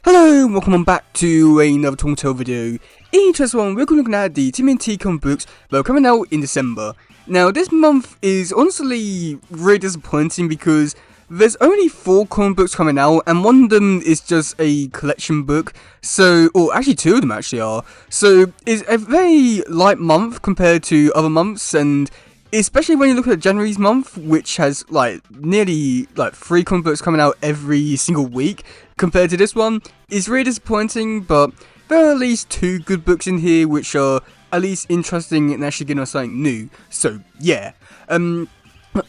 Hello and welcome on back to another Telltale video. In this one, we're looking at the TMNT comic books that are coming out in December. Now this month is honestly really disappointing because there's only 4 comic books coming out and one of them is just a collection book. So, or actually 2 of them actually are. So it's a very light month compared to other months, and especially when you look at January's month, which has nearly 3 comic books coming out every single week, compared to this one, is really disappointing. But there are at least 2 good books in here which are at least interesting and actually giving us something new. So yeah.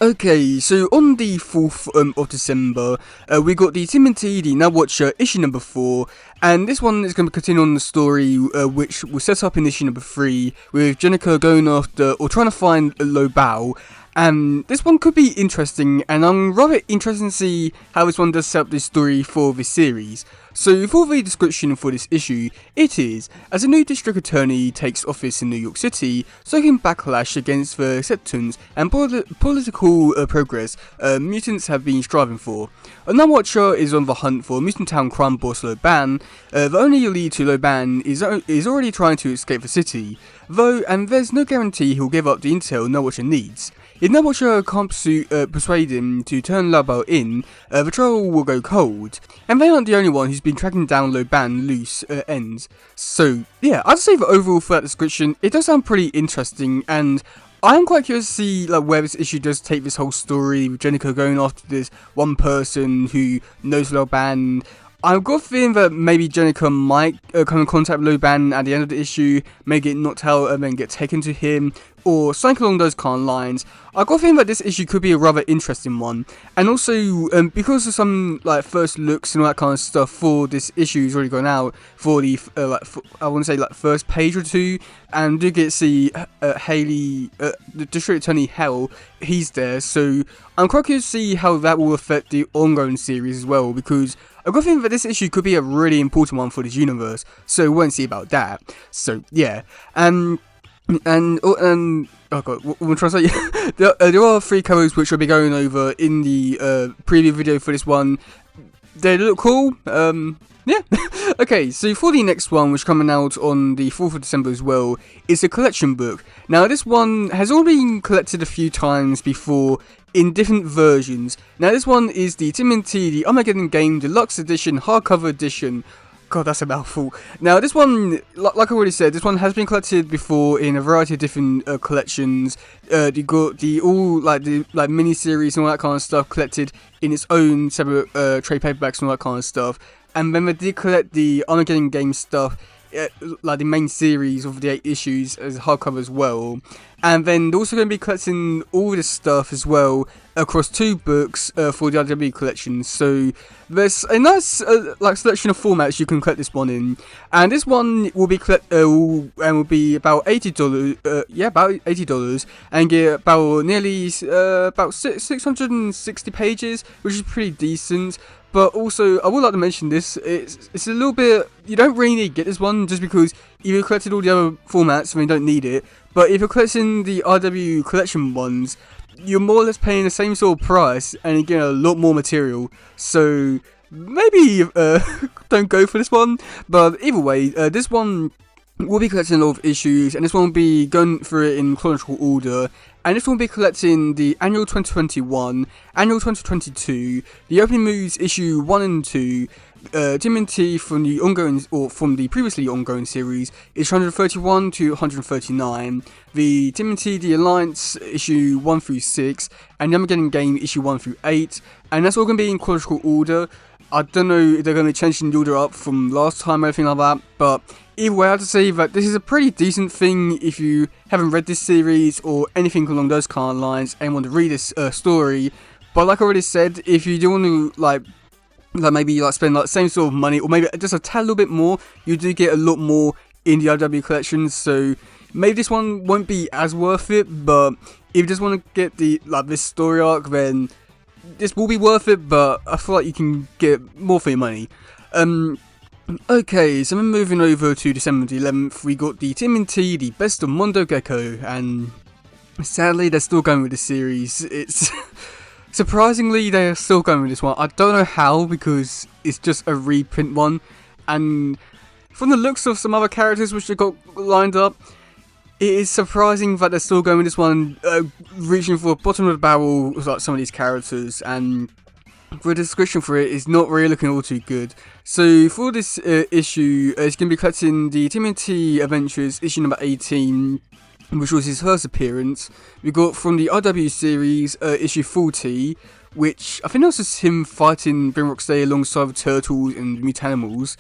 Okay, so on the 4th of December, we got the TMNT, the Now Watcher, issue number 4, and this one is going to continue on the story which was set up in issue number 3, with Jenica going after, or trying to find Lo Bao, and this one could be interesting, and I'm rather interested to see how this one does set up this story for this series. So for the description for this issue, it is, as a new district attorney takes office in New York City, stoking backlash against the acceptance and political progress mutants have been striving for. Now Watcher is on the hunt for mutant town crime boss Lo Ban. The only lead to Lo Ban is already trying to escape the city, and there's no guarantee he'll give up the intel Now Watcher needs. If Now Watcher can't persuade him to turn Lo Bao in, the trial will go cold. And they aren't the only one who's been tracking down Lo Ban loose ends. So yeah, I'd say that overall for that description, it does sound pretty interesting, and I'm quite curious to see where this issue does take this whole story, with Jenica going after this one person who knows Lo Ban. I've got a feeling that maybe Jenica might come in contact with Lo Ban at the end of the issue, may get knocked out and then get taken to him, or something along those kind of lines. I've got a feeling that this issue could be a rather interesting one, and also because of some first looks and all that kind of stuff for this issue has already gone out for the I want to say first page or 2, and do get to see Haley, the District Attorney Hell, he's there. So I'm quite curious to see how that will affect the ongoing series as well, because I've got a feeling that this issue could be a really important one for this universe. So we'll see about that. So yeah, oh god, what am I trying to say? there are 3 covers which I'll be going over in the preview video for this one. They look cool. Yeah. Okay, so for the next one, which is coming out on the 4th of December as well, is a collection book. Now this one has already been collected a few times before in different versions. Now this one is the TMNT, the Armageddon Game Deluxe Edition, Hardcover Edition. God, that's a mouthful. Now this one, like I already said, this one has been collected before in a variety of different collections. You got the mini-series and all that kind of stuff collected in its own separate trade paperbacks and all that kind of stuff. And then they did collect the Armageddon Game stuff, the main series of the 8 issues as hardcover as well. And then they're also going to be collecting all this stuff as well across 2 books for the RW collection. So there's a nice selection of formats you can collect this one in, and this one will be will be about $80. Yeah, about $80, and get about nearly about 660 pages, which is pretty decent. But also, I would like to mention this, it's a little bit, you don't really need to get this one just because if you collected all the other formats, then you don't need it. But if you're collecting the RW collection ones, you're more or less paying the same sort of price and you get a lot more material. So maybe don't go for this one. But either way, this one will be collecting a lot of issues, and this one will be going through it in chronological order. And this one will be collecting the Annual 2021, Annual 2022, the Opening Moves issue 1 and 2, TMNT from the ongoing, or from the previously ongoing series, is 131 to 139, the TMNT The Alliance issue 1 through 6, and the Armageddon Game issue 1 through 8, and that's all going to be in chronological order. I don't know if they're going to be changing the order up from last time or anything like that, but either way, I have to say that this is a pretty decent thing if you haven't read this series or anything along those kind of lines and want to read this story. But like I already said, if you do want to maybe spend the same sort of money, or maybe just a tad little bit more, you do get a lot more in the RW collection. So maybe this one won't be as worth it, but if you just want to get the this story arc, then this will be worth it. But I feel like you can get more for your money. Okay, so then moving over to December the 11th, we got the TMNT, the Best of Mondo Gecko, and sadly they're still going with the series. It's surprisingly they're still going with this one. I don't know how, because it's just a reprint one, and from the looks of some other characters which they got lined up, it is surprising that they're still going with this one, reaching for the bottom of the barrel with like some of these characters, and the description for it is not really looking all too good. So for this issue, it's going to be collecting the TMNT Adventures issue number 18, which was his first appearance. We got from the RW series issue 40, which I think that was just him fighting Grimrock's Day alongside the Turtles and Mutanimals.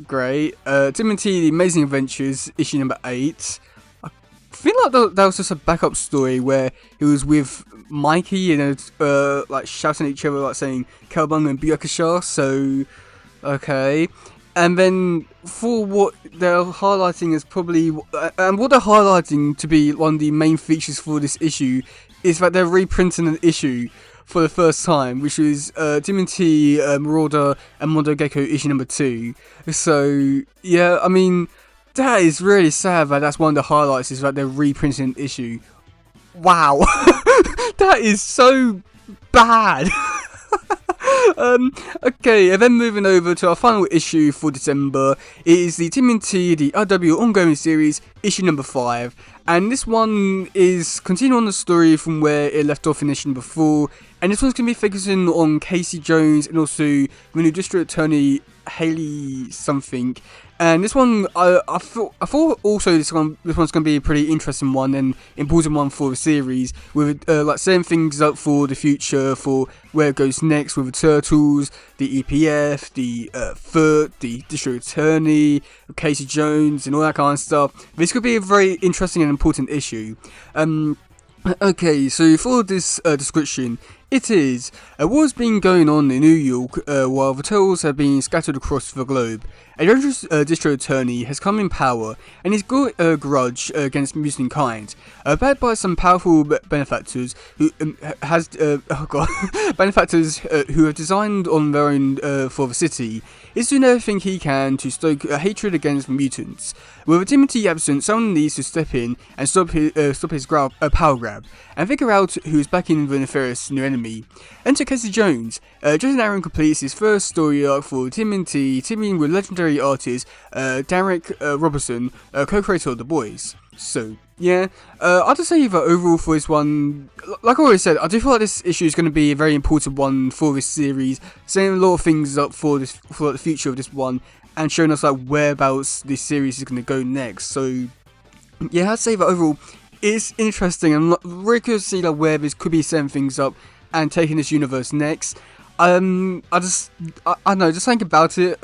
Great. TMNT The Amazing Adventures issue number 8. I feel like that was just a backup story where he was with Mikey and like shouting at each other, like saying Cowabunga and Byakusha. So okay. And then for what they're highlighting is probably, and what they're highlighting to be one of the main features for this issue, is that they're reprinting an issue for the first time, which is TMNT Marauder and Mondo Gecko issue number 2. So yeah, I mean, that is really sad that that's one of the highlights, is that they're reprinting an issue. Wow, that is so bad. Okay, and then moving over to our final issue for December, it is the TMNT The RW Ongoing Series, issue number 5, and this one is continuing on the story from where it left off in issue number 4, and this one's going to be focusing on Casey Jones and also the new District Attorney Haley something. And this one, I thought also this one's going to be a pretty interesting one and important one for the series, with like setting things up for the future, for where it goes next with the Turtles, the EPF, the Foot, the District Attorney, Casey Jones, and all that kind of stuff. This could be a very interesting and important issue. Okay, so for this description, it is a war's been going on in New York while the Turtles have been scattered across the globe. A dangerous district attorney has come in power, and he's got a grudge against mutant kind, backed by some powerful benefactors who benefactors who have designed on their own for the city. He's doing everything he can to stoke hatred against the mutants. With a TMNT absent, someone needs to step in and stop his power grab, and figure out who's backing the nefarious new enemy. Enter Casey Jones. Jason Aaron completes his first story arc for TMNT, teaming with legendary artist Derek Robertson, co-creator of The Boys. So yeah, I'd just say that overall for this one, like I always said, I do feel like this issue is going to be a very important one for this series, setting a lot of things up for the future of this one, and showing us like whereabouts this series is going to go next. So yeah, I'd say that overall it's interesting, and I'm really curious to see like where this could be setting things up and taking this universe next. I don't know, just think about it.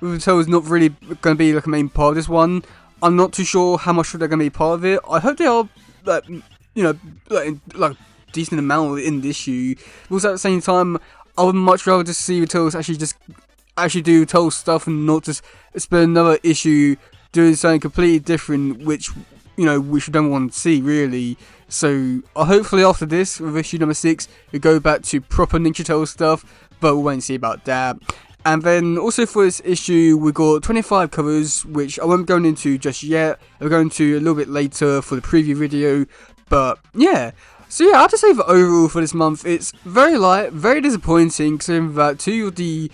Riverdale is not really going to be like a main part of this one. I'm not too sure how much they're going to be part of it. I hope they are, like, you know, like decent amount in this issue. But also at the same time, I would much rather just see the Turtles actually do Turtle stuff and not just spend another issue doing something completely different, which we don't want to see really. So hopefully after this, with issue number 6, we go back to proper Ninja Turtle stuff, but we'll wait and see about that. And then also for this issue, we got 25 covers, which I won't go into just yet. I'll go into a little bit later for the preview video. But yeah, so yeah, I have to say that overall for this month, it's very light, very disappointing, considering that two of the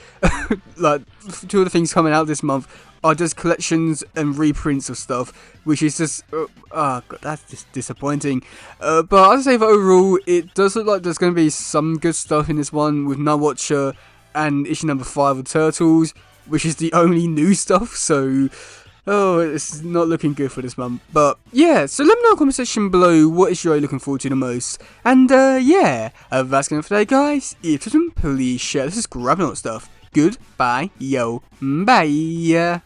things coming out this month are just collections and reprints of stuff, which is just, God, that's just disappointing. But I'd say that overall, it does look like there's going to be some good stuff in this one with Nightwatcher and issue number 5 of Turtles, which is the only new stuff, so it's not looking good for this month. But yeah, so let me know in the comment section below what issue are you looking forward to the most. And yeah, that's going for today, guys. If you please share this is grabbing all stuff. Goodbye, yo, bye.